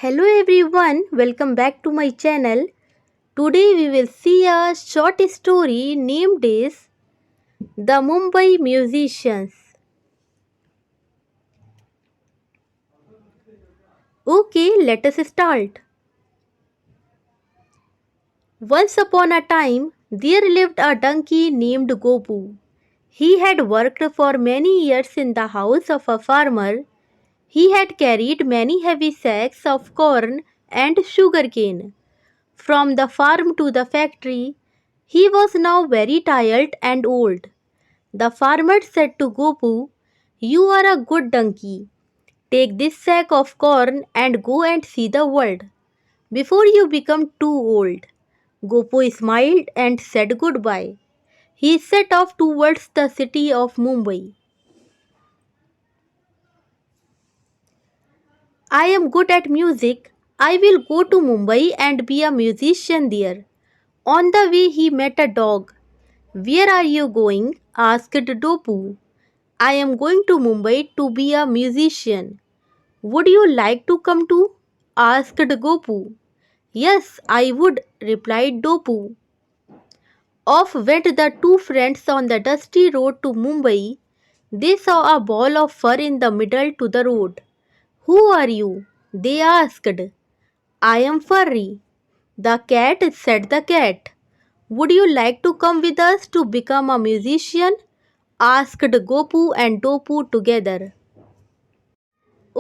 Hello everyone, welcome back to my channel. Today we will see a short story named as The Mumbai Musicians. Okay, let us start. Once upon a time, there lived a donkey named Gopu. He had worked for many years in the house of a farmer. He had carried many heavy sacks of corn and sugarcane from the farm to the factory. He was now very tired and old. The farmer said to Gopu, "You are a good donkey. Take this sack of corn and go and see the world before you become too old." Gopu smiled and said goodbye. He set off towards the city of Mumbai. "I am good at music. I will go to Mumbai and be a musician there." On the way, he met a dog. "Where are you going?" asked Dopu. "I am going to Mumbai to be a musician." "Would you like to come too?" asked Gopu. "Yes, I would," replied Dopu. Off went the two friends on the dusty road to Mumbai. They saw a ball of fur in the middle to the road. "Who are you?" they asked. "I am Furry." "The cat," said the cat. "Would you like to come with us to become a musician?" asked Gopu and Dopu together.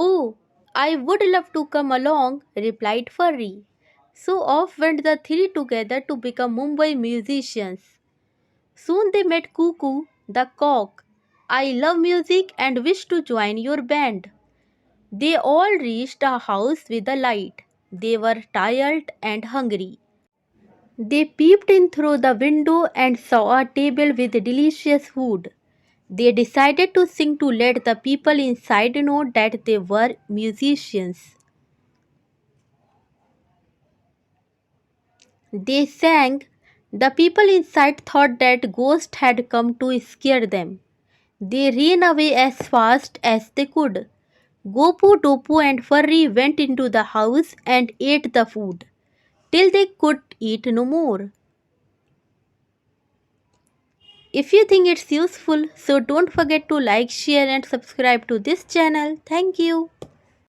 "Oh, I would love to come along," replied Furry. So off went the three together to become Mumbai musicians. Soon they met Cuckoo, the cock. "I love music and wish to join your band." They all reached a house with a light. They were tired and hungry. They peeped in through the window and saw a table with delicious food. They decided to sing to let the people inside know that they were musicians. They sang. The people inside thought that ghosts had come to scare them. They ran away as fast as they could. Gopu, Topu, and Furry went into the house and ate the food till they could eat no more. If you think it's useful, so don't forget to like, share, and subscribe to this channel. Thank you.